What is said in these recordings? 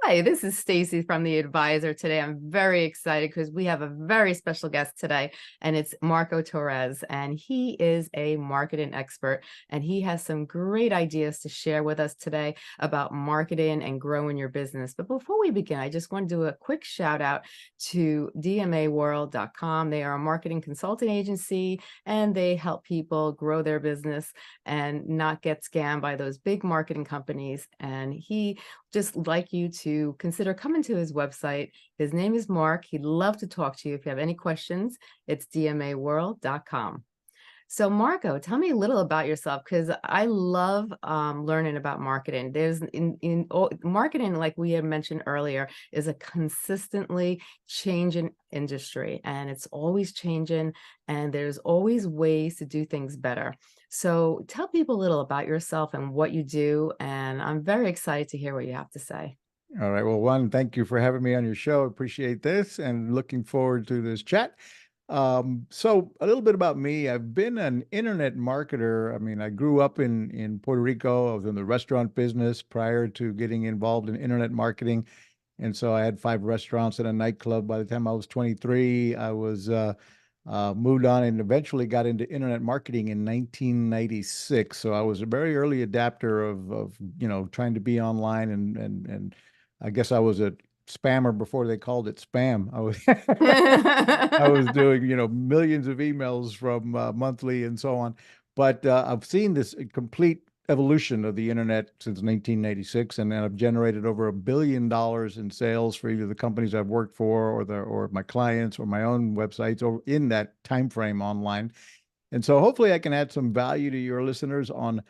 Hi, this is Stacey from The Advisor. Today, I'm very excited because we have a very special guest today, and it's Marco Torres, and he is a marketing expert, and he has some great ideas to share with us today about marketing and growing your business. But before we begin, I just want to do a quick shout out to dmaworld.com. They are a marketing consulting agency, and they help people grow their business and not get scammed by those big marketing companies. And he just like you to consider coming to his website. His name is Mark. He'd love to talk to you. If you have any questions, it's dmaworld.com. So Marco, tell me a little about yourself, because I love learning about marketing. There's marketing, like we had mentioned earlier, is a consistently changing industry, and it's always changing, and there's always ways to do things better. So tell people a little about yourself and what you do, and I'm very excited to hear what you have to say. All right. Well, one, thank you for having me on your show. Appreciate this and looking forward to this chat. So a little bit about me. I've been an internet marketer. I mean, I grew up in Puerto Rico. I was in the restaurant business prior to getting involved in internet marketing. And so I had 5 restaurants and a nightclub. By the time I was 23, I was moved on and eventually got into internet marketing in 1996. So I was a very early adapter of trying to be online and I guess I was a spammer before they called it spam. I was doing, millions of emails from monthly and so on. But I've seen this complete evolution of the internet since 1996, and then I've generated over $1 billion in sales for either the companies I've worked for or my clients or my own websites or in that time frame online. And so hopefully I can add some value to your listeners on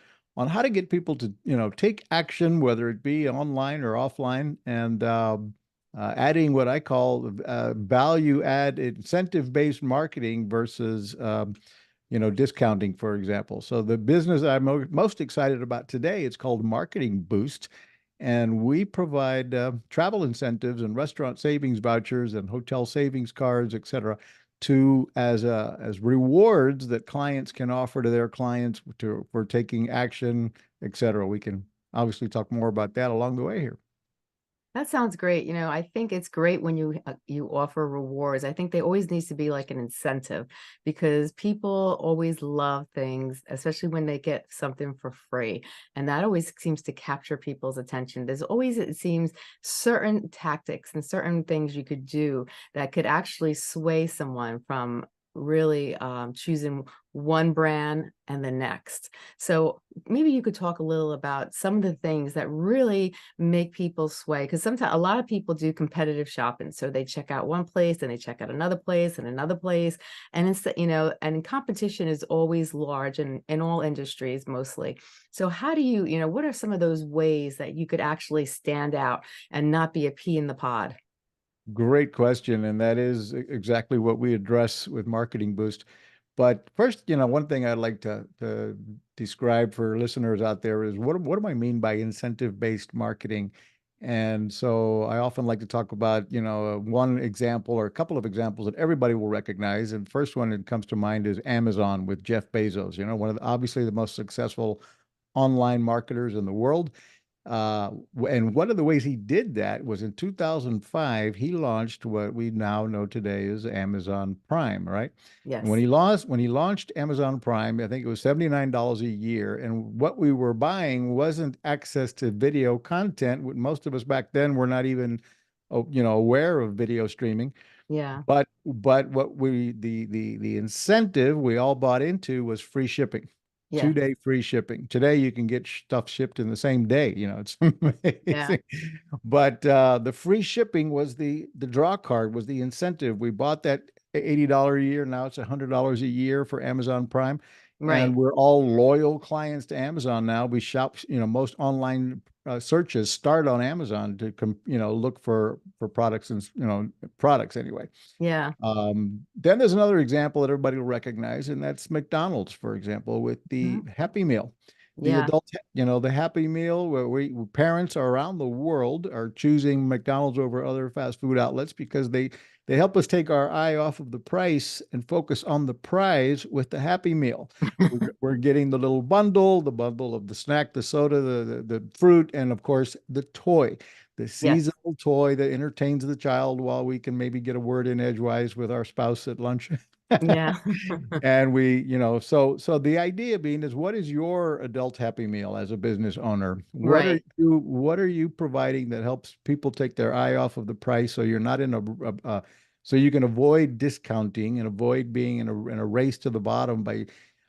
how to get people to, take action, whether it be online or offline, and adding what I call value add incentive-based marketing versus discounting, for example. So the business that I'm most excited about today, it's called Marketing Boost. And we provide travel incentives and restaurant savings vouchers and hotel savings cards, et cetera, as rewards that clients can offer to their clients for taking action, et cetera. We can obviously talk more about that along the way here. That sounds great. I think it's great when you offer rewards. I think there always needs to be like an incentive, because people always love things, especially when they get something for free. And that always seems to capture people's attention. There's always, it seems, certain tactics and certain things you could do that could actually sway someone from really choosing one brand and the next. So maybe you could talk a little about some of the things that really make people sway, because sometimes a lot of people do competitive shopping. So they check out one place and they check out another place and another place. And it's, and competition is always large in all industries mostly. So how do you, what are some of those ways that you could actually stand out and not be a pea in the pod? Great question. And that is exactly what we address with Marketing Boost. But first, one thing I'd like to describe for listeners out there is what do I mean by incentive-based marketing? And so I often like to talk about, one example or a couple of examples that everybody will recognize. And first one that comes to mind is Amazon with Jeff Bezos, one of obviously the most successful online marketers in the world. And one of the ways he did that was in 2005, he launched what we now know today as Amazon Prime, right? And Yes. when he launched Amazon Prime, I think it was $79 a year. And what we were buying wasn't access to video content. Most of us back then were not even, aware of video streaming. Yeah. But what the incentive we all bought into was free shipping. Yeah. 2-day free shipping. Today you can get stuff shipped in the same day. It's Yeah. amazing. But the free shipping was the draw card, was the incentive. We bought that $80 a year. Now it's $100 a year for Amazon Prime. And Right. we're all loyal clients to Amazon now. We shop, most online searches start on Amazon to look for products and products anyway. Yeah. Then there's another example that everybody will recognize, and that's McDonald's, for example, with the Mhm. Happy Meal. The Yeah. adult, the Happy Meal, where parents around the world are choosing McDonald's over other fast food outlets because they help us take our eye off of the price and focus on the prize with the Happy Meal. We're getting the little bundle, the bundle of the snack, the soda, the fruit, and of course the toy. the Yes. seasonal toy that entertains the child while we can maybe get a word in edgewise with our spouse at lunch. Yeah. And we, so the idea being is, what is your adult happy meal as a business owner? Right. What are you providing that helps people take their eye off of the price, so you're not in so you can avoid discounting and avoid being in a race to the bottom by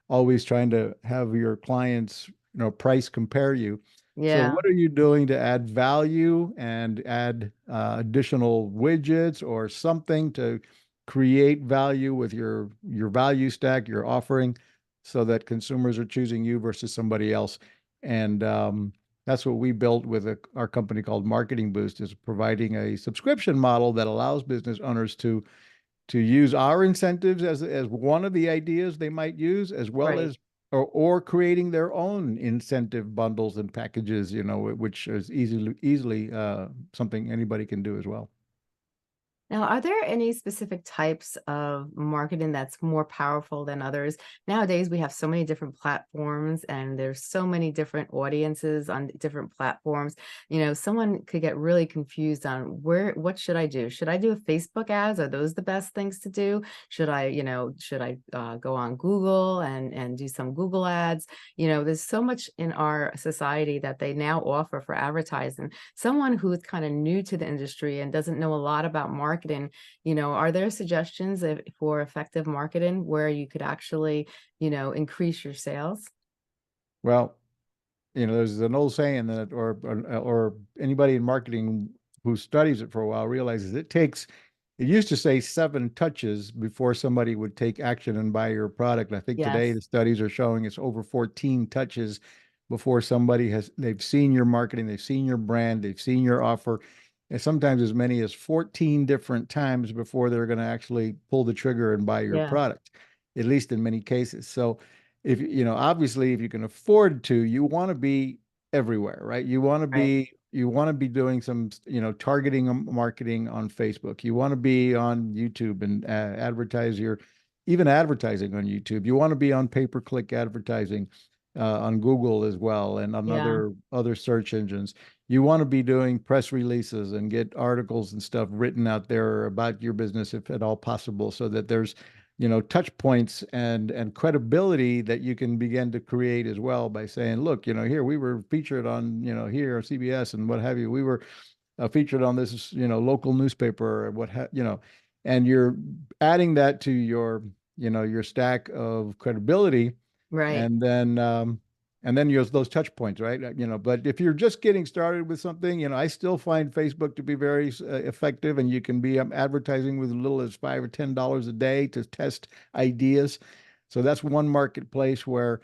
always trying to have your clients, price compare you. So Yeah. what are you doing to add value and add additional widgets or something to create value with your value stack, your offering, so that consumers are choosing you versus somebody else? And that's what we built with our company called Marketing Boost, is providing a subscription model that allows business owners to use our incentives as one of the ideas they might use, as well Right. as or creating their own incentive bundles and packages, which is easily something anybody can do as well. Now, are there any specific types of marketing that's more powerful than others? Nowadays, we have so many different platforms and there's so many different audiences on different platforms. Someone could get really confused on what should I do? Should I do a Facebook ads? Are those the best things to do? Should I go on Google and do some Google ads? There's so much in our society that they now offer for advertising. Someone who's kind of new to the industry and doesn't know a lot about marketing, are there suggestions for effective marketing where you could actually, increase your sales? Well, there's an old saying that, or anybody in marketing who studies it for a while realizes it used to say 7 touches before somebody would take action and buy your product. I think today Yes. the studies are showing it's over 14 touches before they've seen your marketing, they've seen your brand, they've seen your offer, and sometimes as many as 14 different times before they're going to actually pull the trigger and buy your Yeah. product, at least in many cases. So if obviously, if you can afford to, you want to be everywhere, right? Right. You want to be doing some, targeting marketing on Facebook. You want to be on YouTube and even advertising on YouTube. You want to be on pay-per-click advertising on Google as well, and on Yeah. other search engines. You want to be doing press releases and get articles and stuff written out there about your business, if at all possible, so that there's touch points and credibility that you can begin to create as well by saying, look, here we were featured on, here CBS and what have you. We were featured on this, local newspaper or and you're adding that to your stack of credibility, Right. and then use those touch points, right? But if you're just getting started with something, I still find Facebook to be very effective, and you can be advertising with as little as $5 or $10 a day to test ideas. So that's one marketplace where,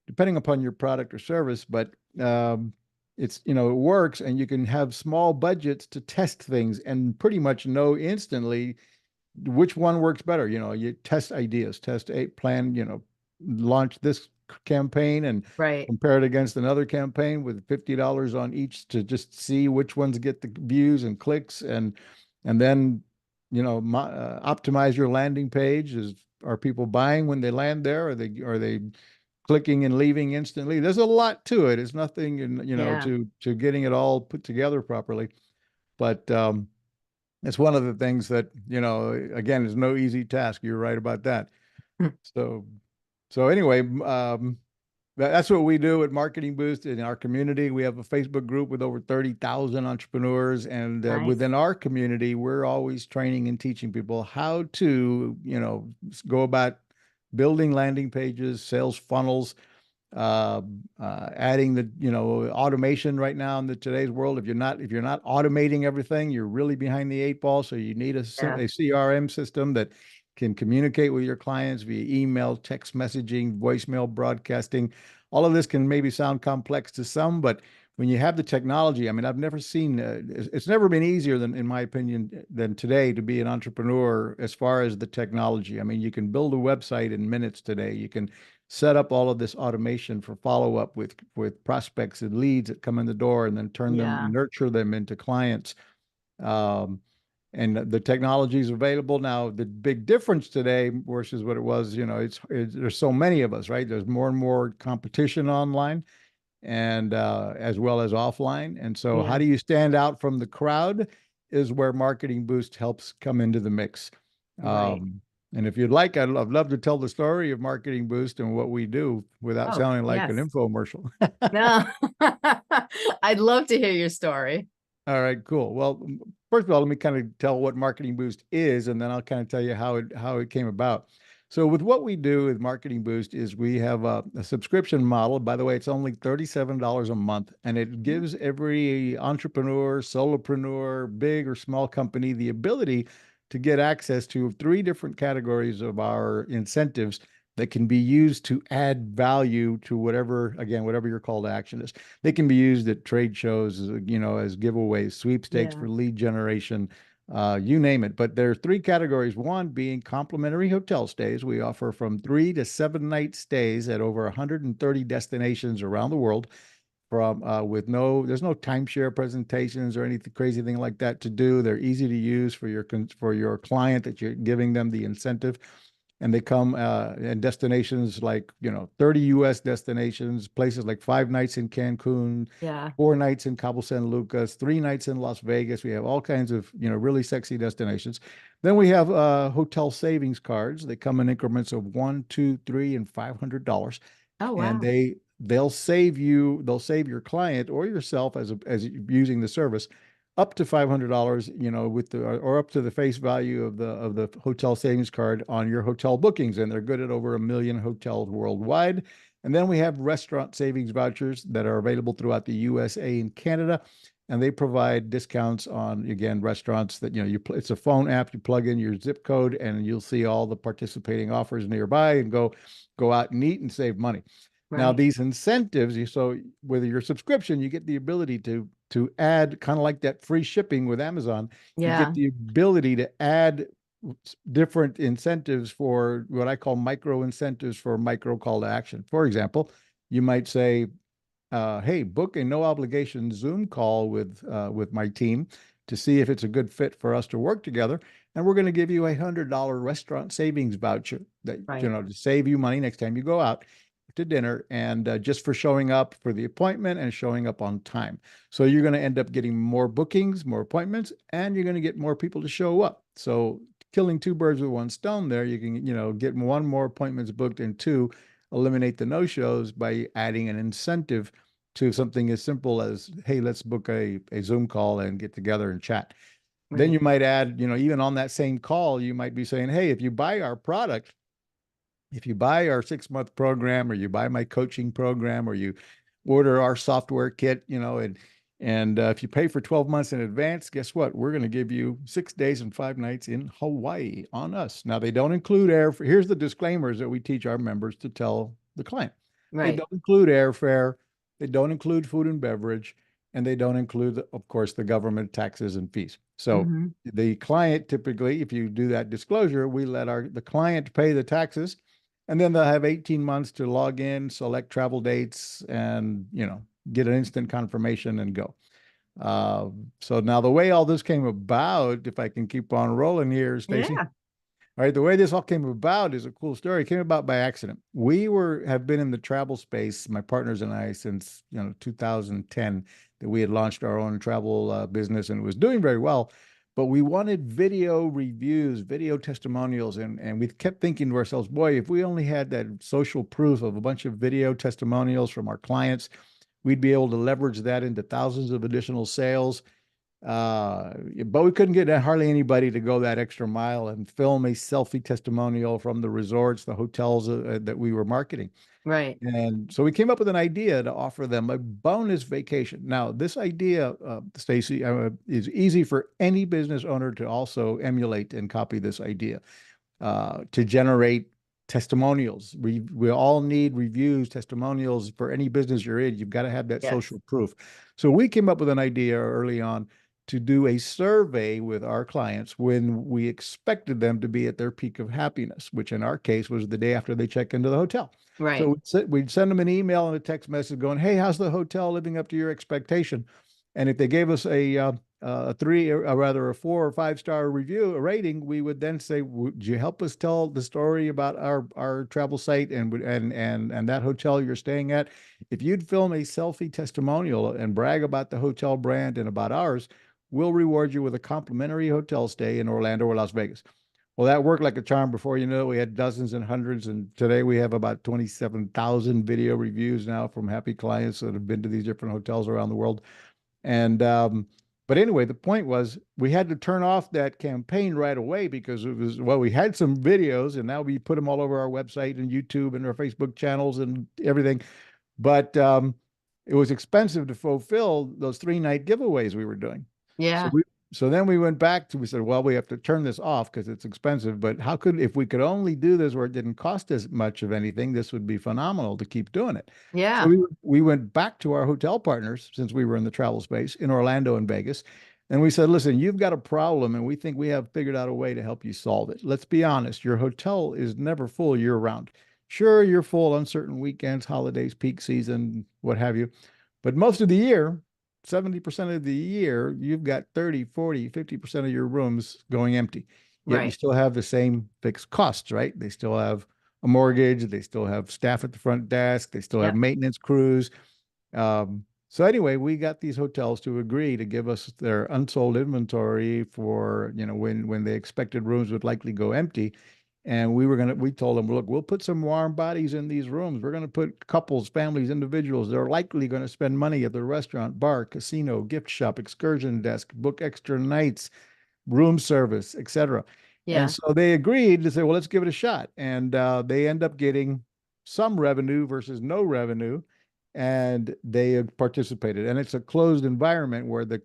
depending upon your product or service, but it works, and you can have small budgets to test things and pretty much know instantly which one works better. You test ideas, test a plan, launch this campaign and Right. compare it against another campaign with $50 on each to just see which ones get the views and clicks, and then optimize your landing page. Are people buying when they land there? Are they clicking and leaving instantly? There's a lot to it. It's nothing Yeah. to getting it all put together properly. But it's one of the things that, again, is no easy task. You're right about that. So, so anyway, that's what we do at Marketing Boost in our community. We have a Facebook group with over 30,000 entrepreneurs, and Nice. within our community, we're always training and teaching people how to, go about building landing pages, sales funnels, uh, adding the automation right now in today's world. If you're not automating everything, you're really behind the eight ball. So you need a Yeah. CRM system that can communicate with your clients via email, text messaging, voicemail broadcasting. All of this can maybe sound complex to some, but when you have the technology, I mean, I've never seen it's never been easier than, in my opinion, than today to be an entrepreneur as far as the technology. I mean, you can build a website in minutes today. You can set up all of this automation for follow up with prospects and leads that come in the door, and then Yeah. nurture them into clients. Um, and the technology is available now. The big difference today versus what it was, there's so many of us, right? There's more and more competition online. and as well as offline. And so how Yeah. do you stand out from the crowd is where Marketing Boost helps come into the mix. Right. Um, and if you'd like, I'd love to tell the story of Marketing Boost and what we do without Oh, sounding like an yes. infomercial. No. I'd love to hear your story. All right, cool. Well, first of all, let me kind of tell what Marketing Boost is, and then I'll kind of tell you how it came about. So, with what we do with Marketing Boost is we have a subscription model. By the way, it's only $37 a month, and it Mhm. gives every entrepreneur, solopreneur, big or small company the ability to get access to three different categories of our incentives that can be used to add value to whatever, again, whatever your call to action is. They can be used at trade shows, as giveaways, sweepstakes Yeah. for lead generation, you name it. But there are three categories. One being complimentary hotel stays. We offer from 3 to 7 night stays at over 130 destinations around the world. From with no, there's no timeshare presentations or anything crazy thing like that to do. They're easy to use for your client that you're giving them the incentive, and they come in destinations like 30 U.S. destinations, places like 5 nights in Cancun, Yeah. 4 nights in Cabo San Lucas, 3 nights in Las Vegas. We have all kinds of really sexy destinations. Then we have hotel savings cards. They come in increments of one, two, three, and $500, Oh, and wow. they'll save your client or yourself as using the service up to $500, with the or up to the face value of the hotel savings card on your hotel bookings, and they're good at over 1 million hotels worldwide. And then we have restaurant savings vouchers that are available throughout the USA and Canada, and they provide discounts on, again, restaurants that it's a phone app. You plug in your zip code, and you'll see all the participating offers nearby, and go out and eat and save money. Now, Right. these incentives, so with your subscription, you get the ability to add, kind of like that free shipping with Amazon. You get Yeah. the ability to add different incentives for what I call micro incentives for micro call to action. For example, you might say, "Hey, book a no obligation Zoom call with my team to see if it's a good fit for us to work together, and we're going to give you $100 restaurant savings voucher that Right. to save you money next time you go out to dinner, and just for showing up for the appointment and showing up on time. So you're going to end up getting more bookings, more appointments, and you're going to get more people to show up. So killing two birds with one stone there. You can, get one more appointments booked, and two, eliminate the no-shows by adding an incentive to something as simple as, hey, let's book a Zoom call and get together and chat. Then Right. you might add, even on that same call, you might be saying, hey, if you buy our 6 month program, or you buy my coaching program, or you order our software kit, and if you pay for 12 months in advance, guess what? We're going to give you 6 days and 5 nights in Hawaii on us. Now, they don't include airfare. Here's the disclaimers that we teach our members to tell the client. They Right. don't include airfare. They don't include food and beverage. And they don't include, of course, the government taxes and fees. So Hmm. the client, typically, if you do that disclosure, we let the client pay the taxes, and then they'll have 18 months to log in, select travel dates, and get an instant confirmation and go. Uh, so now the way all this came about, if I can keep on rolling here, Stacey. Yeah. All right, the way this all came about is a cool story. It came about by accident. Have been in the travel space, my partners and I, since 2010, that we had launched our own travel business, and it was doing very well. But we wanted video reviews, video testimonials, and we kept thinking to ourselves, boy, if we only had that social proof of a bunch of video testimonials from our clients, we'd be able to leverage that into thousands of additional sales. But we couldn't get hardly anybody to go that extra mile and film a selfie testimonial from the resorts, the hotels that we were marketing. Right. And so we came up with an idea to offer them a bonus vacation. Now, this idea, Stacey, is easy for any business owner to also emulate and copy this idea, to generate testimonials. We all need reviews, testimonials for any business you're in. You've got to have that Yes. social proof. So we came up with an idea early on to do a survey with our clients when we expected them to be at their peak of happiness, which in our case was the day after they check into the hotel. So Right. we'd send them an email and a text message going, hey, how's the hotel living up to your expectation? And if they gave us a three, or rather a 4 or 5 star review, a rating, we would then say, "Would you help us tell the story about our travel site and that hotel you're staying at? If you'd film a selfie testimonial and brag about the hotel brand and about ours, we'll reward you with a complimentary hotel stay in Orlando or Las Vegas." Well, that worked like a charm. Before you know it, we had dozens and hundreds, and today we have about 27,000 video reviews now from happy clients that have been to these different hotels around the world. And but anyway, the point was we had to turn off that campaign right away because it was, well, we had some videos and now we put them all over our website and YouTube and our Facebook channels and everything. But it was expensive to fulfill those 3 night giveaways we were doing. So Yeah. so then we went back to, we said, well, we have to turn this off because it's expensive. But if we could only do this where it didn't cost as much of anything, this would be phenomenal to keep doing it. So Yeah. we went back to our hotel partners, since we were in the travel space in Orlando and Vegas. And we said, listen, you've got a problem and we think we have figured out a way to help you solve it. Let's be honest. Your hotel is never full year round. Sure, you're full on certain weekends, holidays, peak season, what have you. But most of the year, 70% of the year, you've got 30, 40, 50% of your rooms going empty. Yet you Right. still have the same fixed costs, right? They still have a mortgage, they still have staff at the front desk, they still have Yep. maintenance crews. So anyway, we got these hotels to agree to give us their unsold inventory for, when they expected rooms would likely go empty. And we told them, look, we'll put some warm bodies in these rooms. We're going to put couples, families, individuals. They're likely going to spend money at the restaurant, bar, casino, gift shop, excursion desk, book extra nights, room service, etc. And Yeah. so they agreed to say, well, let's give it a shot. And they end up getting some revenue versus no revenue, and they participated. And it's a closed environment where the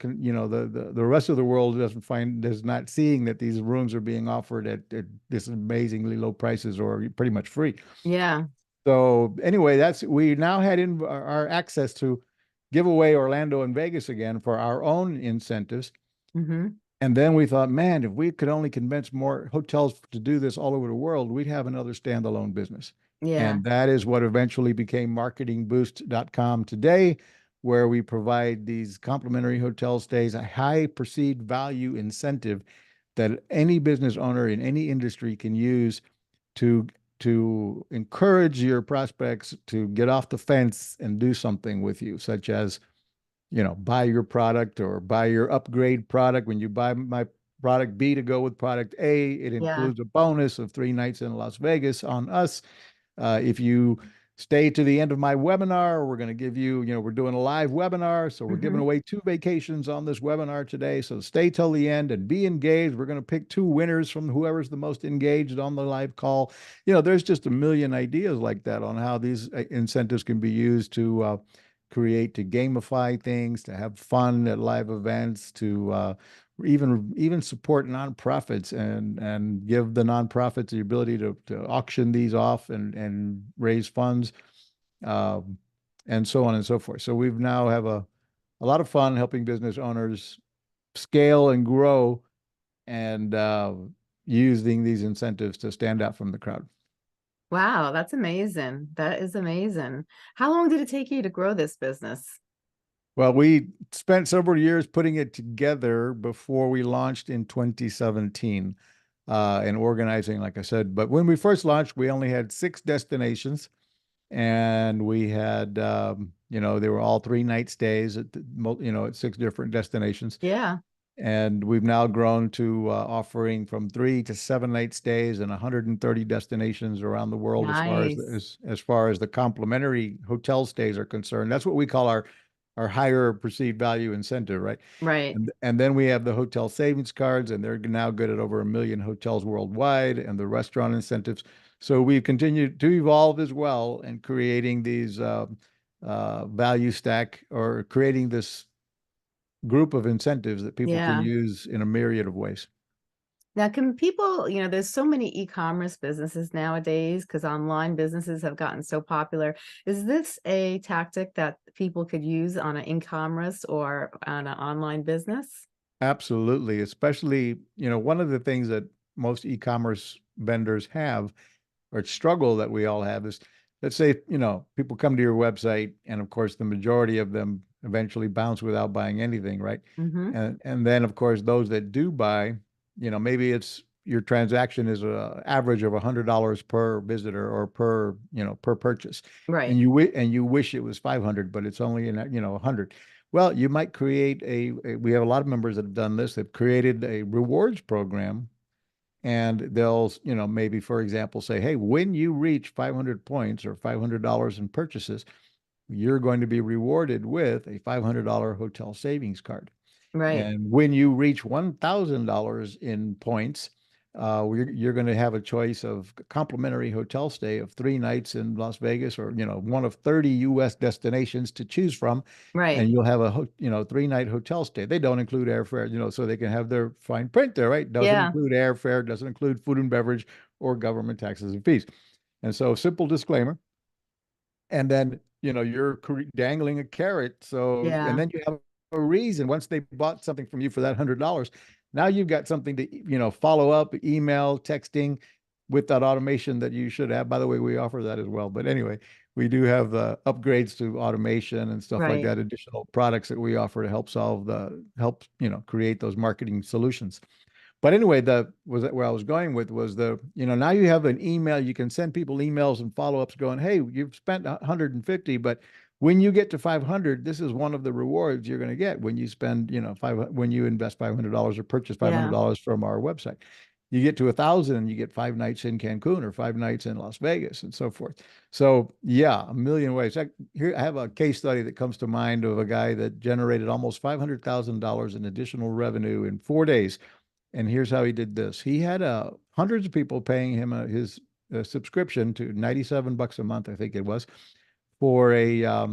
rest of the world is not seeing that these rooms are being offered at this amazingly low prices or pretty much free. Yeah. So anyway, we now had in our access to give away Orlando and Vegas again for our own incentives. Mm-hmm. And then we thought, man, if we could only convince more hotels to do this all over the world, we'd have another standalone business. Yeah. And that is what eventually became marketingboost.com today, where we provide these complimentary hotel stays, a high perceived value incentive that any business owner in any industry can use to encourage your prospects to get off the fence and do something with you, such as buy your product or buy your upgrade product. When you buy my product B to go with product A, it Yeah. includes a bonus of 3 nights in Las Vegas on us. If you stay to the end of my webinar, we're going to give you, we're doing a live webinar. So we're giving Mm-hmm. away 2 vacations on this webinar today. So stay till the end and be engaged. We're going to pick 2 winners from whoever's the most engaged on the live call. There's just a million ideas like that on how these incentives can be used to to gamify things, to have fun at live events, to even support nonprofits and give the nonprofits the ability to auction these off and raise funds, um, and so on and so forth. So we've now have a lot of fun helping business owners scale and grow and using these incentives to stand out from the crowd. Wow, that's amazing. That is amazing. How long did it take you to grow this business? Well, we spent several years putting it together before we launched in 2017 and organizing, like I said. But when we first launched, we only had 6 destinations, and we had, they were all 3 night stays at 6 different destinations. Yeah. And we've now grown to offering from 3 to 7 night stays in 130 destinations around the world Nice. as far as the complimentary hotel stays are concerned. That's what we call our higher perceived value incentive, right? Right. And then we have the hotel savings cards, and they're now good at over 1 million hotels worldwide, and the restaurant incentives. So we've continued to evolve as well and creating these value stack, or creating this group of incentives that people can Yeah. use in a myriad of ways. Now, can people, there's so many e-commerce businesses nowadays because online businesses have gotten so popular. Is this a tactic that people could use on an e-commerce or on an online business? Absolutely. Especially, one of the things that most e-commerce vendors have, or struggle that we all have, is, let's say, people come to your website, and of course the majority of them eventually bounce without buying anything, right? Mm-hmm. And then of course those that do buy, maybe it's your transaction is a average of $100 per visitor or per purchase, Right. and you wish it was 500, but it's only 100. Well, you might create we have a lot of members that have done this. They've created a rewards program, and they'll, maybe for example say, hey, when you reach 500 points or $500 in purchases, you're going to be rewarded with a $500 hotel savings card. Right. And when you reach $1,000 in points, you're going to have a choice of complimentary hotel stay of 3 nights in Las Vegas, or one of 30 U.S. destinations to choose from, Right. and you'll have a 3-night hotel stay. They don't include airfare, so they can have their fine print there, right? Doesn't Yeah. include airfare, doesn't include food and beverage or government taxes and fees. And so, simple disclaimer. And then you're dangling a carrot. So, and Yeah. then you have a reason. Once they bought something from you for that $100, now you've got something to follow up, email, texting, with that automation that you should have. By the way, we offer that as well. But anyway, we do have upgrades to automation and stuff like Right. that, additional products that we offer to help create those marketing solutions. But anyway, where I was going with was now you have an email. You can send people emails and follow-ups going, hey, you've spent 150, but when you get to 500, this is one of the rewards you're going to get when you spend, when you invest $500 or purchase Yeah. $500 from our website. You get to 1,000 and you get 5 nights in Cancun or 5 nights in Las Vegas and so forth. So yeah, a million ways. Here I have a case study that comes to mind of a guy that generated almost $500,000 in additional revenue in 4 days. And here's how he did this. He had hundreds of people paying him his subscription to $97 a month, I think it was, for a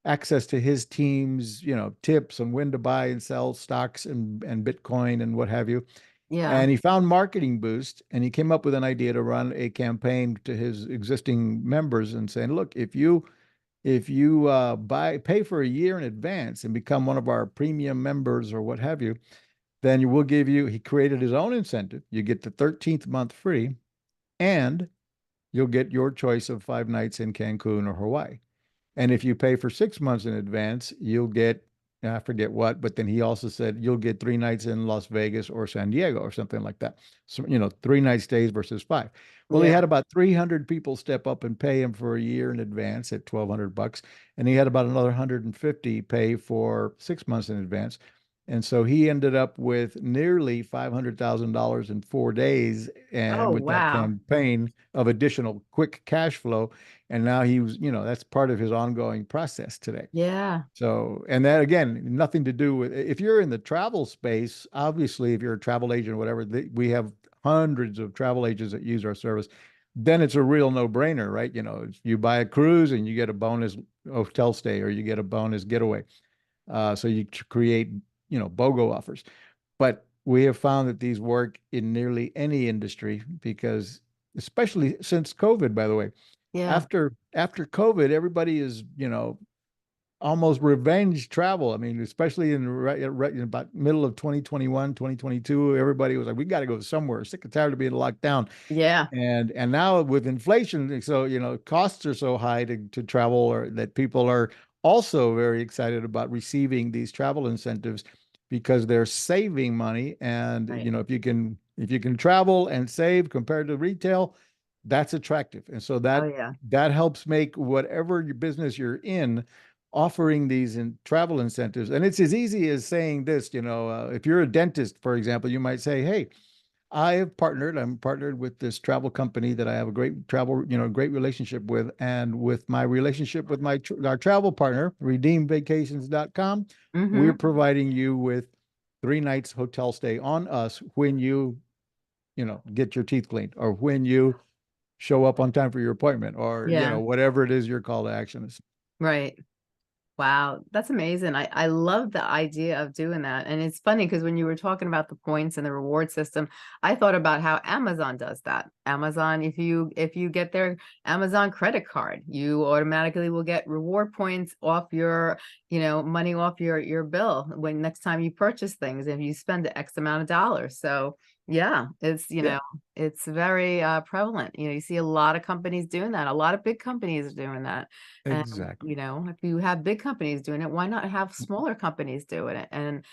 access to his team's, tips on when to buy and sell stocks and Bitcoin and what have you. Yeah. And he found Marketing Boost, and he came up with an idea to run a campaign to his existing members and saying, look, if you pay for a year in advance and become one of our premium members or what have you, then he created his own incentive. You get the 13th month free, and you'll get your choice of 5 nights in Cancun or Hawaii. And if you pay for 6 months in advance, you'll get, I forget what, but then he also said you'll get 3 nights in Las Vegas or San Diego or something like that. So, 3 night stays versus 5. Well, he Yeah. had about 300 people step up and pay him for a year in advance at $1,200. And he had about another 150 pay for 6 months in advance. And so he ended up with nearly $500,000 in 4 days, and Oh, with that wow. campaign of additional quick cash flow. And now that's part of his ongoing process today. Yeah. So, and that again, nothing to do with, if you're in the travel space, obviously, if you're a travel agent or whatever, we have hundreds of travel agents that use our service. Then it's a real no-brainer, right? You buy a cruise and you get a bonus hotel stay, or you get a bonus getaway. So you create, BOGO offers. But we have found that these work in nearly any industry, because especially since COVID, by the way, Yeah. after COVID, everybody is, almost revenge travel. I mean, especially in about middle of 2021, 2022, everybody was like, we got to go somewhere. Sick and tired of being locked down. Yeah. And now with inflation, so costs are so high to travel, or that people are also very excited about receiving these travel incentives, because they're saving money. And Right. if you can travel and save compared to retail, that's attractive. And so Oh, that yeah. that helps make whatever your business you're in, offering these travel incentives. And it's as easy as saying this, if you're a dentist, for example, you might say, hey, I'm partnered with this travel company that I have a great relationship with. And with my relationship with our travel partner, redeemvacations.com, we're Mm-hmm. providing you with 3 nights hotel stay on us when get your teeth cleaned, or when you show up on time for your appointment, or, Yeah. whatever it is your call to action is. Right. Wow, that's amazing. I love the idea of doing that. And it's funny because when you were talking about the points and the reward system, I thought about how Amazon does that. Amazon, if you get their Amazon credit card, you automatically will get reward points off your, money off your bill when next time you purchase things, if you spend X amount of dollars. So yeah, it's, Yeah, it's very prevalent. You see a lot of companies doing that. A lot of big companies are doing that. And, exactly. if you have big companies doing it, why not have smaller companies doing it and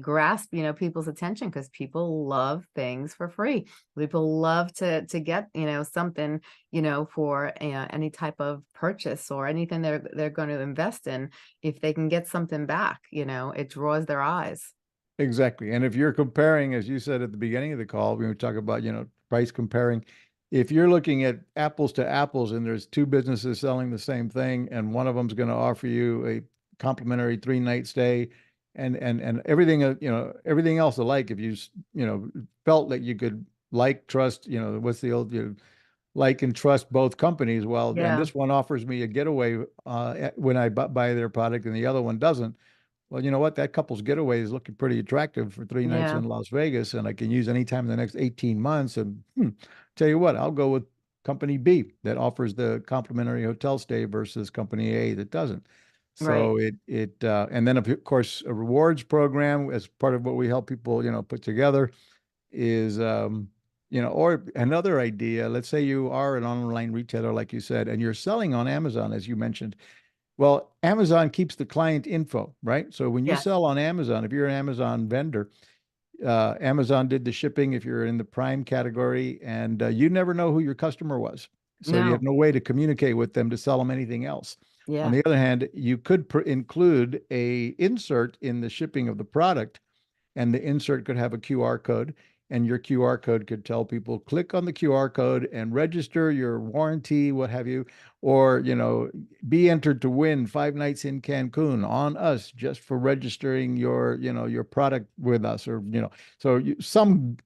grasp, people's attention? Because people love things for free. People love to get, something, for any type of purchase or anything they're going to invest in. If they can get something back, it draws their eyes. Exactly. And if you're comparing, as you said at the beginning of the call, when we talk about, price comparing, if you're looking at apples to apples and there's two businesses selling the same thing and one of them's going to offer you a complimentary 3-night stay and everything, everything else alike, if felt that you could like, trust, what's the old, like and trust both companies. Well, and Yeah. this one offers me a getaway when I buy their product and the other one doesn't. Well, you know what? That couple's getaway is looking pretty attractive for 3 nights Yeah. in Las Vegas, and I can use anytime in the next 18 months. And tell you what, I'll go with company B that offers the complimentary hotel stay versus company A that doesn't. Right. So and then of course a rewards program as part of what we help people, put together is, or another idea. Let's say you are an online retailer, like you said, and you're selling on Amazon, as you mentioned. Well, Amazon keeps the client info, right? So when you Yes. sell on Amazon, if you're an Amazon vendor, Amazon did the shipping if you're in the Prime category, and you never know who your customer was. So you have No. no way to communicate with them to sell them anything else. On Yeah. the other hand, you could include a insert in the shipping of the product, and the insert could have a QR code, and your QR code could tell people click on the QR code and register your warranty, what have you, or be entered to win 5 nights in Cancun on us just for registering your product with us, or so some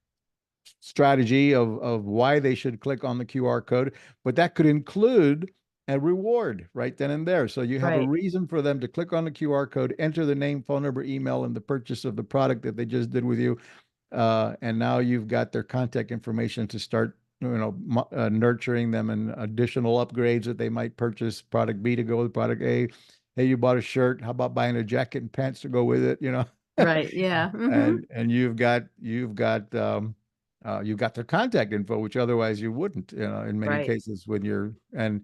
strategy of why they should click on the QR code, but that could include a reward right then and there. So you have a Right. reason for them to click on the QR code, enter the name, phone number, email, and the purchase of the product that they just did with you. And now you've got their contact information to start, nurturing them and additional upgrades that they might purchase product B to go with product A. Hey, you bought a shirt. How about buying a jacket and pants to go with it? Right. Yeah. And you've got their contact info, which otherwise you wouldn't, in many Right. cases when you're and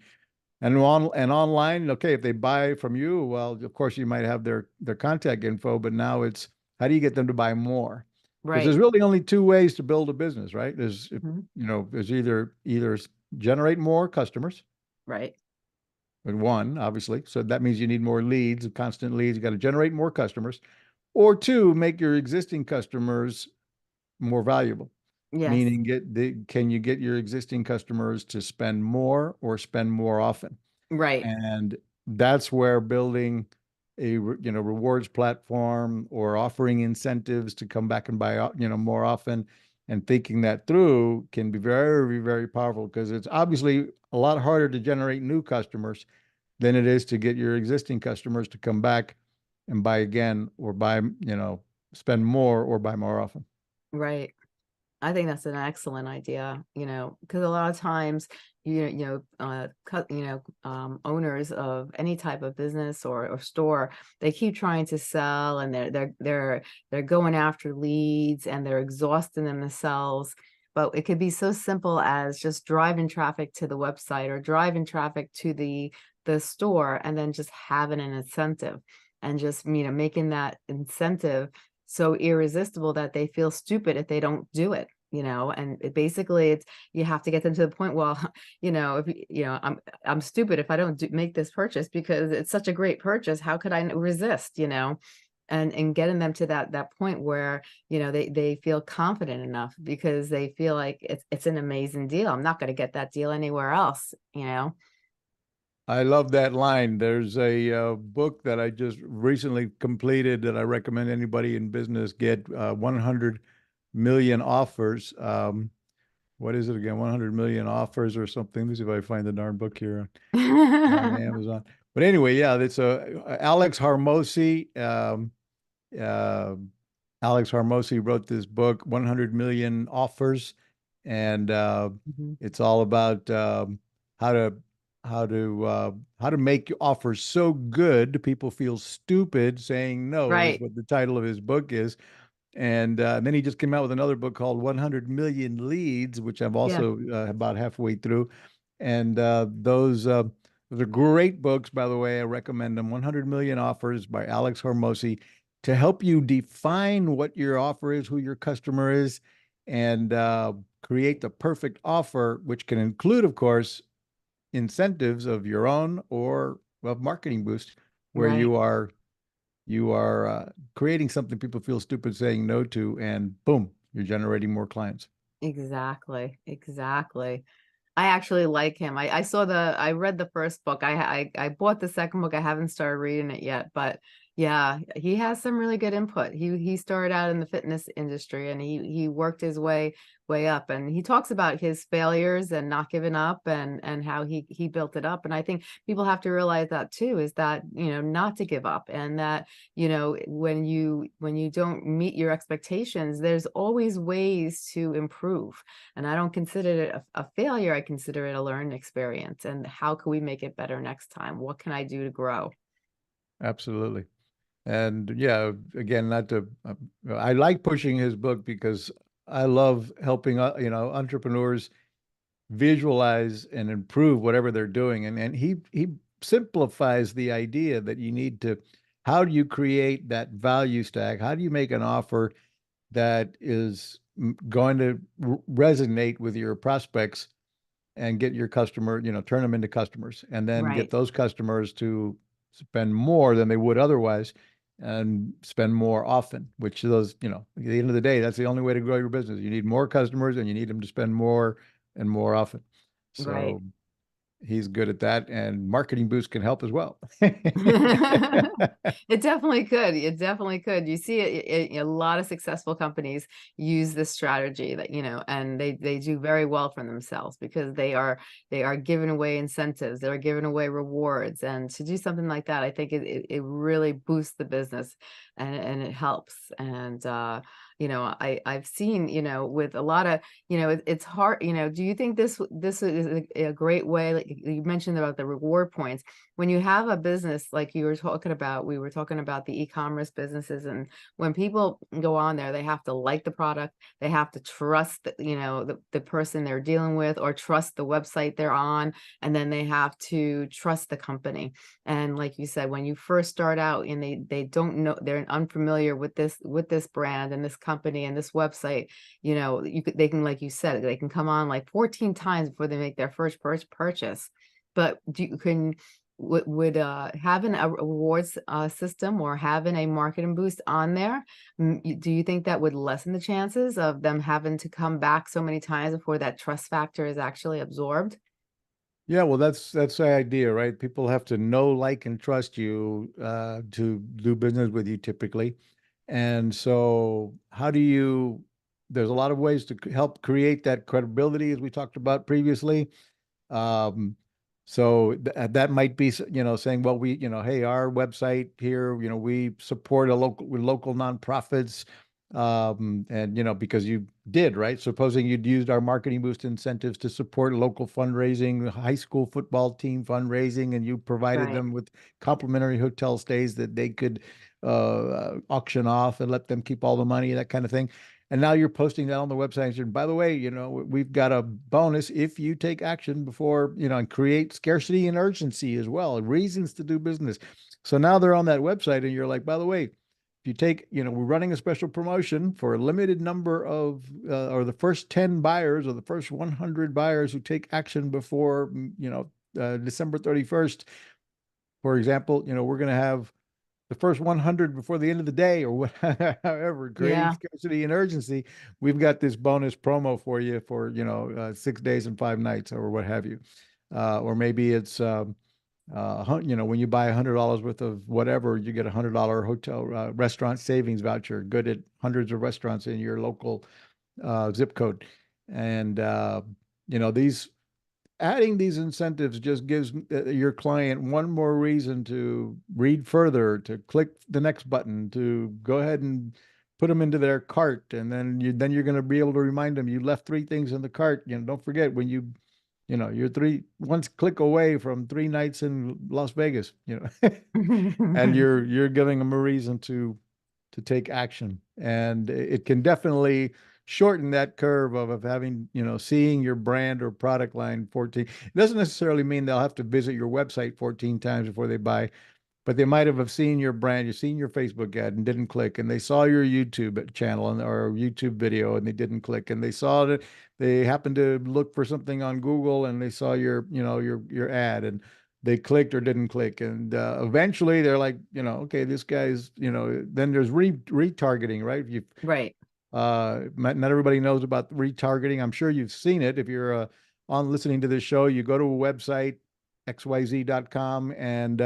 online. Okay, if they buy from you, well, of course you might have their contact info, but now it's how do you get them to buy more? Because Right. there's really only two ways to build a business, right? Mhm. There's either generate more customers, Right. and one, obviously. So that means you need more leads, constant leads. You got to generate more customers, or two, make your existing customers more valuable. Yes. Meaning, can you get your existing customers to spend more or spend more often? Right. And that's where building a rewards platform or offering incentives to come back and buy more often and thinking that through can be very, very powerful, because it's obviously a lot harder to generate new customers than it is to get your existing customers to come back and buy again, or spend more or buy more often. Right. I think that's an excellent idea, because a lot of times, owners of any type of business or store, they keep trying to sell, and they're going after leads, and they're exhausting themselves. But it could be so simple as just driving traffic to the website or driving traffic to the store, and then just having an incentive, and just, making that incentive so irresistible that they feel stupid if they don't do it. And basically it's, you have to get them to the point, well, if I'm stupid if I don't make this purchase because it's such a great purchase, how could I resist? And getting them to that point where, they feel confident enough because they feel like it's an amazing deal. I'm not going to get that deal anywhere else. I love that line. There's a book that I just recently completed that I recommend anybody in business get, 100 million offers. What is it again? 100 million offers or something. Let me see if I find the darn book here on Amazon. But anyway, yeah, that's Alex Harmosi. Uh, Alex Harmosi wrote this book, 100 Million Offers. and Mhm. it's all about how to how to make offers so good people feel stupid saying no is Right. what the title of his book is. And then he just came out with another book called 100 Million Leads, which I'm Yeah. also about halfway through. And those are great books, by the way. I recommend them. 100 Million Offers by Alex Hormozy, to help you define what your offer is, who your customer is, and create the perfect offer, which can include, of course, incentives of your own or of Marketing Boost, where Right. you are creating something people feel stupid saying no to, and boom, you're generating more clients. Exactly. Exactly. I actually like him. I read the first book. I bought the second book. I haven't started reading it yet, but yeah, he has some really good input. He started out in the fitness industry and he worked his way up, and he talks about his failures and not giving up and how he built it up. And I think people have to realize that too, is that, not to give up, and that, when you don't meet your expectations, there's always ways to improve. And I don't consider it a failure. I consider it a learning experience. And how can we make it better next time? What can I do to grow? Absolutely. And yeah, again, not to, I like pushing his book because I love helping, entrepreneurs visualize and improve whatever they're doing. And he simplifies the idea that you need to, how do you create that value stack? How do you make an offer that is going to resonate with your prospects and get your customer, turn them into customers, and then get Right. those customers to spend more than they would otherwise and spend more often, which those, at the end of the day, that's the only way to grow your business. You need more customers and you need them to spend more and more often. Right. So he's good at that, and Marketing Boost can help as well. It definitely could. It definitely could. You see a lot of successful companies use this strategy, that, and they do very well for themselves because they are giving away incentives, they're giving away rewards. And to do something like that, I think it really boosts the business, and it helps. And I've seen, with a lot of, it's hard, do you think this is a great way, like you mentioned about the reward points, when you have a business like you were talking about, we were talking about the e-commerce businesses, and when people go on there, they have to like the product, they have to trust the person they're dealing with, or trust the website they're on, and then they have to trust the company. And like you said, when you first start out and they don't know, they're unfamiliar with this brand and this company and this website, they can, like you said, they can come on like 14 times before they make their first purchase. But would having a rewards system, or having a Marketing Boost on there, do you think that would lessen the chances of them having to come back so many times before that trust factor is actually absorbed? Yeah, well, that's the idea, right? People have to know, like, and trust you to do business with you typically. And so, how do you? There's a lot of ways to help create that credibility, as we talked about previously. Um, so that might be, saying, well, we, hey, our website here, we support local nonprofits, and because you did, right? Supposing you'd used our Marketing Boost incentives to support local fundraising, high school football team fundraising, and you provided Right. them with complimentary hotel stays that they could auction off and let them keep all the money, that kind of thing. And now you're posting that on the website and saying, by the way, we've got a bonus if you take action before, and create scarcity and urgency as well, reasons to do business. So now they're on that website and you're like, by the way, if you take, we're running a special promotion for a limited number of, or the first 10 buyers or the first 100 buyers who take action before, December 31st, for example, we're going to have the first 100 before the end of the day, or whatever, however, creating Yeah. scarcity and urgency. We've got this bonus promo for you for, 6 days and 5 nights or what have you. Or maybe it's, when you buy $100 worth of whatever, you get $100 hotel restaurant savings voucher, good at hundreds of restaurants in your local zip code. And, these adding these incentives just gives your client one more reason to read further, to click the next button, to go ahead and put them into their cart, and then you're going to be able to remind them you left three things in the cart. Don't forget when you're one click away from 3 nights in Las Vegas, and you're giving them a reason to take action. And it can definitely shorten that curve of having, seeing your brand or product line 14. It doesn't necessarily mean they'll have to visit your website 14 times before they buy, but they might have seen your brand, you've seen your Facebook ad and didn't click, and they saw your YouTube channel or YouTube video and they didn't click, and they saw that they happened to look for something on Google and they saw your ad and they clicked or didn't click, and eventually they're like, okay, this guy's, then there's retargeting, right? You Right. Not everybody knows about retargeting. I'm sure you've seen it. If you're on listening to this show, you go to a website, xyz.com, and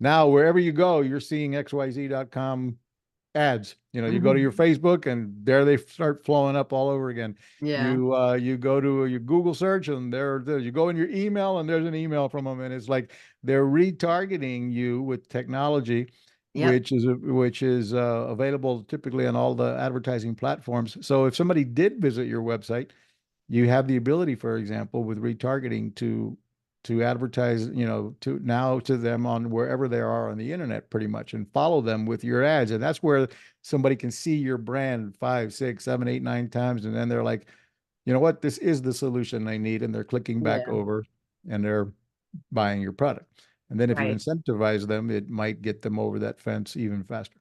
now wherever you go, you're seeing xyz.com ads. You go to your Facebook and there they start flowing up all over again. Yeah. You go to your Google search and there you go in your email and there's an email from them, and it's like they're retargeting you with technology, Yep. which is available typically on all the advertising platforms. So if somebody did visit your website, you have the ability, for example, with retargeting to advertise, to them on wherever they are on the internet, pretty much, and follow them with your ads. And that's where somebody can see your brand 5, 6, 7, 8, 9 times, and then they're like, you know what, this is the solution I need, and they're clicking back Yeah. over and they're buying your product. And then if you Right. incentivize them, it might get them over that fence even faster.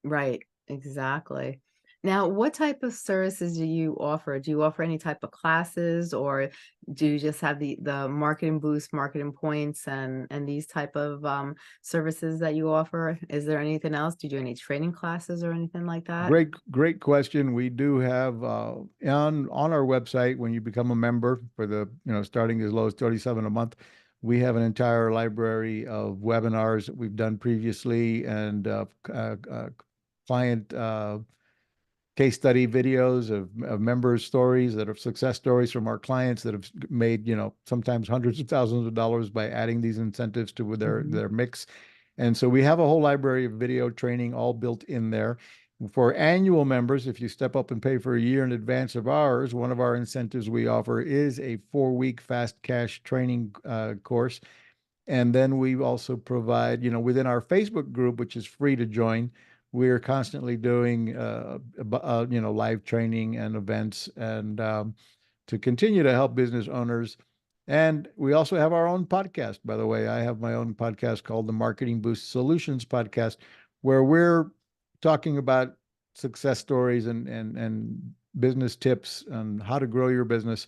Right, exactly. Now, what type of services do you offer? Do you offer any type of classes, or do you just have the marketing boost, marketing points, and these type of services that you offer? Is there anything else? Do you do any training classes or anything like that? Great question. We do have on our website, when you become a member for the, starting as low as 37 a month, we have an entire library of webinars that we've done previously, and client case study videos of members' stories that are success stories from our clients that have made, sometimes hundreds of thousands of dollars by adding these incentives to Hmm. their mix. And so we have a whole library of video training all built in there. For annual members, if you step up and pay for a year in advance of ours, one of our incentives we offer is a 4-week fast cash training course. And then we also provide, within our Facebook group, which is free to join, we're constantly doing, live training and events, and to continue to help business owners. And we also have our own podcast, by the way. I have my own podcast called the Marketing Boost Solutions Podcast, where we're talking about success stories and business tips on how to grow your business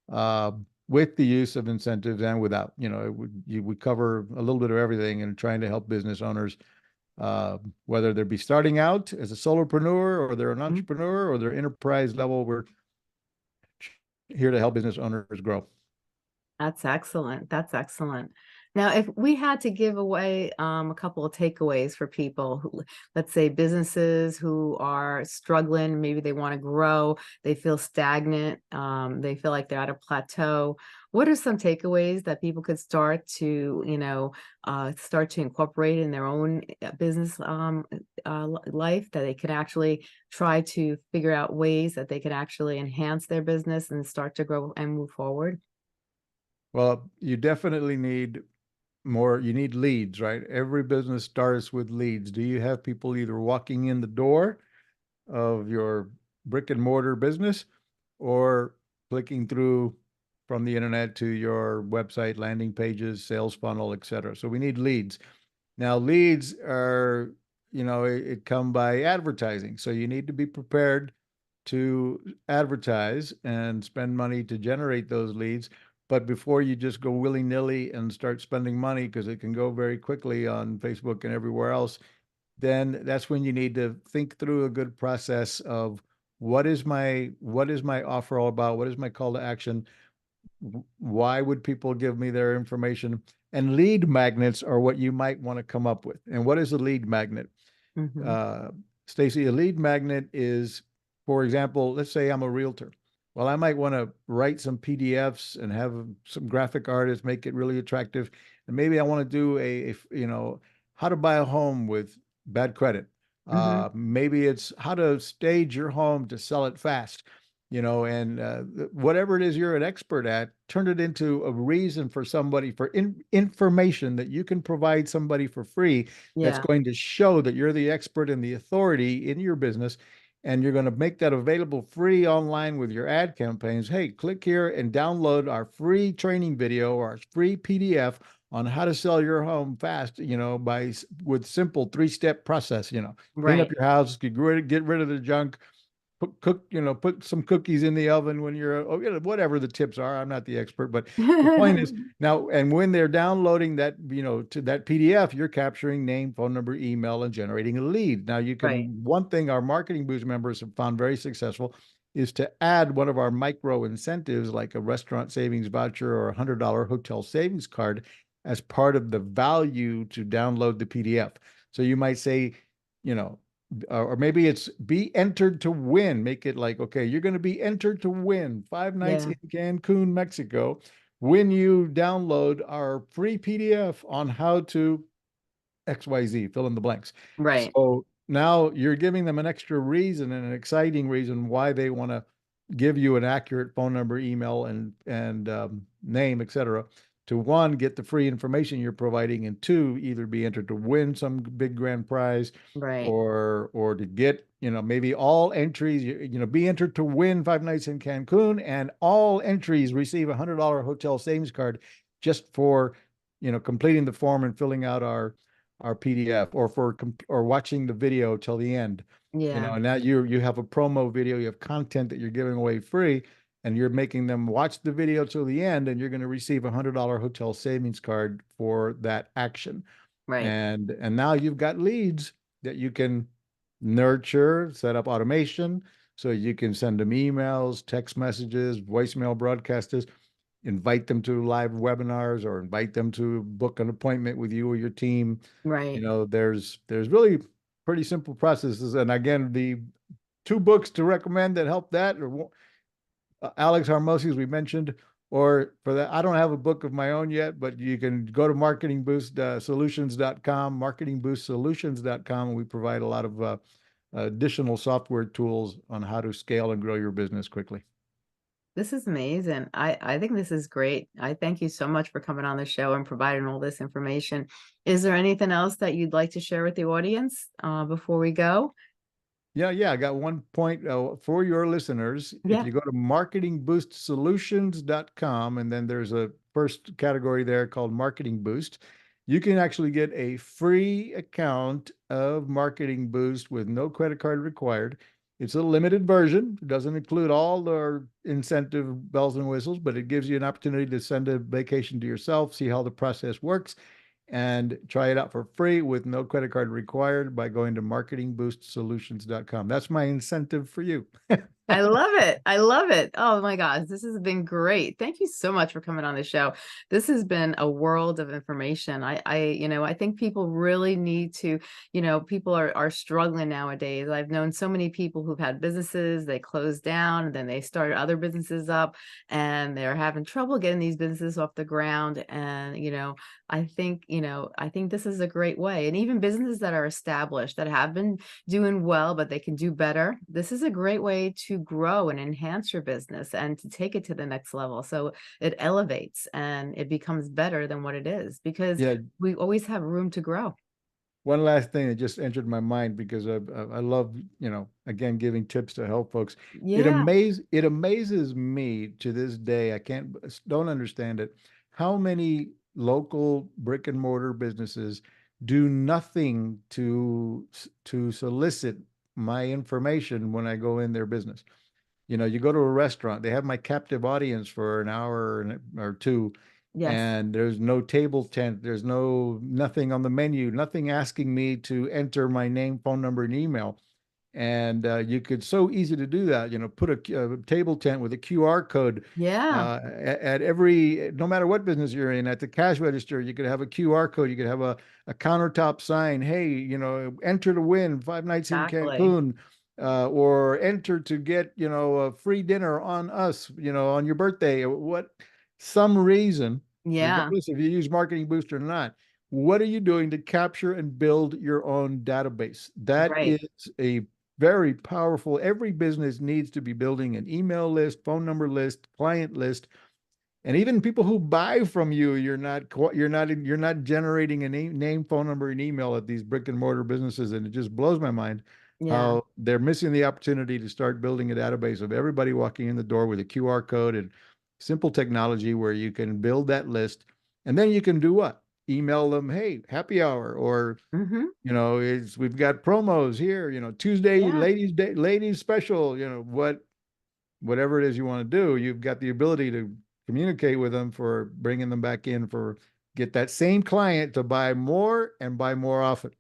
uh, with the use of incentives and without. We cover a little bit of everything and trying to help business owners, whether they be starting out as a solopreneur or they're an entrepreneur or they're enterprise level. We're here to help business owners grow. That's excellent. That's excellent. Now, if we had to give away a couple of takeaways for people who, let's say businesses who are struggling, maybe they want to grow, they feel stagnant, they feel like they're at a plateau. What are some takeaways that people could start to, start to incorporate in their own business life, that they could actually try to figure out ways that they could actually enhance their business and start to grow and move forward? Well, you definitely need you need leads, right? Every business starts with leads. Do you have people either walking in the door of your brick and mortar business or clicking through from the internet to your website, landing pages, sales funnel, etc.? So we need leads. Now, leads are, it come by advertising. So you need to be prepared to advertise and spend money to generate those leads. But before you just go willy-nilly and start spending money, because it can go very quickly on Facebook and everywhere else, then that's when you need to think through a good process of what is my offer all about? What is my call to action? Why would people give me their information? And lead magnets are what you might want to come up with. And what is a lead magnet? Hmm. Uh, Stacey, a lead magnet is, for example, let's say I'm a realtor. Well, I might want to write some PDFs and have some graphic artists make it really attractive. And maybe I want to do how to buy a home with bad credit. Hmm. Maybe it's how to stage your home to sell it fast, and whatever it is you're an expert at, turn it into a reason for somebody for information that you can provide somebody for free that's Yeah. going to show that you're the expert and the authority in your business. And you're going to make that available free online with your ad campaigns. Hey, click here and download our free training video or our free PDF on how to sell your home fast, with simple 3-step process, clean up Right. your house, get rid of the junk, put some cookies in the oven when you're, whatever the tips are. I'm not the expert, but the point is now, and when they're downloading that, to that PDF, you're capturing name, phone number, email, and generating a lead. Now Right. one thing our Marketing Boost members have found very successful is to add one of our micro incentives, like a restaurant savings voucher or $100 hotel savings card, as part of the value to download the PDF. So you might say, you know, or maybe it's be entered to win. Make it like, okay, you're going to be entered to win 5 nights Yeah. in Cancun, Mexico, when you download our free PDF on how to XYZ, fill in the blanks. Right. So now you're giving them an extra reason and an exciting reason why they want to give you an accurate phone number, email, and name, etc. To one, get the free information you're providing, and two, either be entered to win some big grand prize, Right. or to get, maybe all entries, be entered to win 5 nights in Cancun, and all entries receive $100 hotel savings card just for, completing the form and filling out our PDF, or watching the video till the end. Yeah. And now you have a promo video, you have content that you're giving away free, and you're making them watch the video till the end, and you're going to receive $100 hotel savings card for that action. Right. And now you've got leads that you can nurture, set up automation, so you can send them emails, text messages, voicemail broadcasts, invite them to live webinars, or invite them to book an appointment with you or your team. Right. There's really pretty simple processes. And again, the two books to recommend that help that are Alex Harmosi's we mentioned, or for that, I don't have a book of my own yet, but you can go to marketingboostsolutions.com, marketingboostsolutions.com, and we provide a lot of additional software tools on how to scale and grow your business quickly. This is amazing. I think this is great. I thank you so much for coming on the show and providing all this information. Is there anything else that you'd like to share with the audience before we go? Yeah. I got one point for your listeners. If Yeah. you go to marketingboostsolutions.com, and then there's a first category there called Marketing Boost, you can actually get a free account of Marketing Boost with no credit card required. It's a limited version. It doesn't include all the incentive bells and whistles, but it gives you an opportunity to send a vacation to yourself, see how the process works, and try it out for free with no credit card required by going to marketingboostsolutions.com. That's my incentive for you. I love it. I love it. Oh my gosh, this has been great. Thank you so much for coming on the show. This has been a world of information. I think people really need to, people are struggling nowadays. I've known so many people who've had businesses, they closed down, and then they started other businesses up, and they're having trouble getting these businesses off the ground. And, I think this is a great way. And even businesses that are established, that have been doing well, but they can do better. This is a great way to grow and enhance your business and to take it to the next level. So it elevates and it becomes better than what it is, because Yeah. we always have room to grow. One last thing that just entered my mind, because I love, again, giving tips to help folks. Yeah. It amazes me to this day. Don't understand it. How many local brick and mortar businesses do nothing to solicit my information when I go in their business? You go to a restaurant, they have my captive audience for an hour or two, Yes. and there's no table tent, there's nothing on the menu, nothing asking me to enter my name, phone number, and email. And you could so easy to do that, put a table tent with a QR code Yeah. at every, no matter what business you're in, at the cash register, you could have a QR code, you could have a countertop sign, hey, enter to win 5 nights in Exactly. Cancun, or enter to get, a free dinner on us, on your birthday, or some reason, Yeah. regardless if you use Marketing Boost or not. what are you doing to capture and build your own database? That Right. is a very powerful, every business needs to be building an email list, phone number list, client list, and even people who buy from you. You're not generating a name, phone number, and email at these brick and mortar businesses, and it just blows my mind Yeah. how they're missing the opportunity to start building a database of everybody walking in the door with a QR code and simple technology where you can build that list, and then you can do what? Email them, hey, happy hour, or Hmm. we've got promos here, Tuesday Yeah. ladies day, ladies special, whatever it is you want to do. You've got the ability to communicate with them for bringing them back in for get that same client to buy more and buy more often.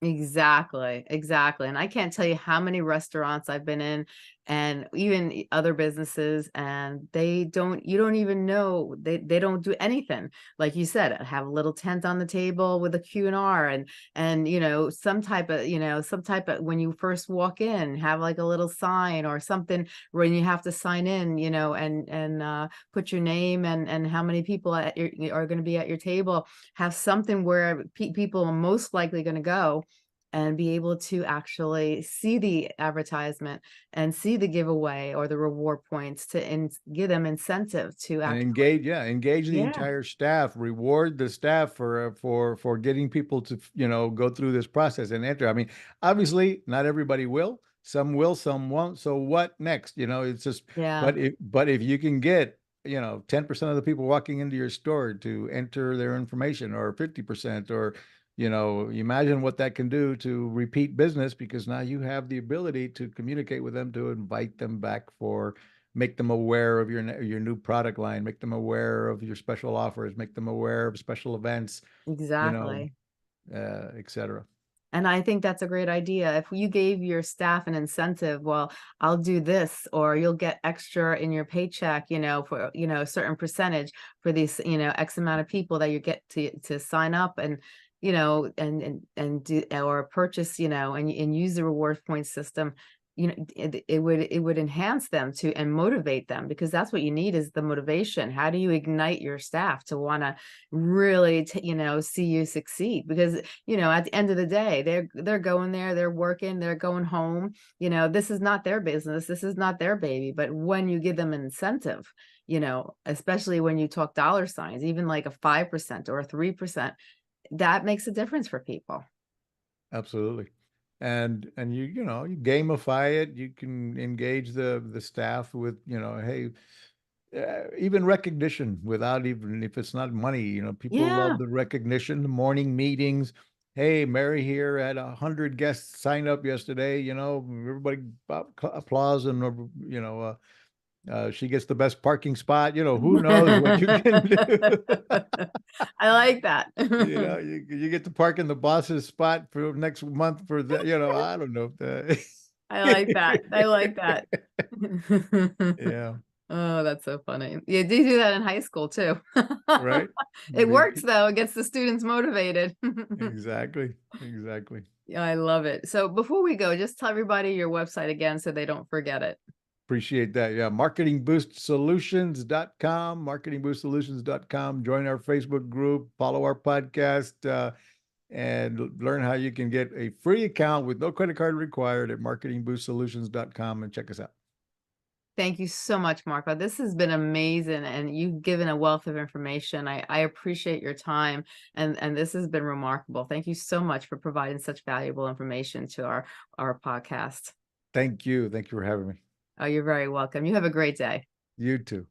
Exactly, exactly. And I can't tell you how many restaurants I've been in and even other businesses, and you don't even know, they don't do anything. Like you said, have a little tent on the table with a Q&R and some type of when you first walk in, have like a little sign or something when you have to sign in, and put your name and how many people are going to be at your table. Have something where people are most likely going to go and be able to actually see the advertisement and see the giveaway or the reward points to give them incentive to And actually. engage the Yeah. entire staff, reward the staff for getting people to go through this process and enter. I mean, obviously not everybody will, some won't. So what next? It's just, Yeah. but if you can get 10% of the people walking into your store to enter their information, or 50%, or imagine what that can do to repeat business, because now you have the ability to communicate with them, to invite them back, for make them aware of your new product line, make them aware of your special offers, make them aware of special events, you know, Exactly. etc. And I think that's a great idea. If you gave your staff an incentive, well, I'll do this, or you'll get extra in your paycheck, for, a certain percentage for these, X amount of people that you get to sign up and, do or purchase, and use the reward point system. It would enhance them and motivate them, because that's what you need, is the motivation. How do you ignite your staff to want to really, see you succeed? Because at the end of the day, they're going there, they're working, they're going home. This is not their business, this is not their baby. But when you give them an incentive, especially when you talk dollar signs, even like a 5% or a 3%, that makes a difference for people. Absolutely. And you gamify it. You can engage the staff with, hey, even recognition, without, even if it's not money. People Yeah. love the recognition, the morning meetings. Hey, Mary here had 100 guests sign up yesterday. Everybody applause, and she gets the best parking spot. Who knows what you can do. I like that. You get to park in the boss's spot for next month for the, I don't know. I like that. I like that. Yeah, Oh, that's so funny. Yeah, do you do that in high school too? right. It Big, works though. It gets the students motivated. exactly, exactly. Yeah, I love it. So before we go, just tell everybody your website again so they don't forget it. Appreciate that. Yeah, marketingboostsolutions.com, marketingboostsolutions.com. Join our Facebook group, follow our podcast, and learn how you can get a free account with no credit card required at marketingboostsolutions.com, and check us out. Thank you so much, Marco. This has been amazing, and you've given a wealth of information. I appreciate your time, and this has been remarkable. Thank you so much for providing such valuable information to our podcast. Thank you. Thank you for having me. Oh, you're very welcome. You have a great day. You too.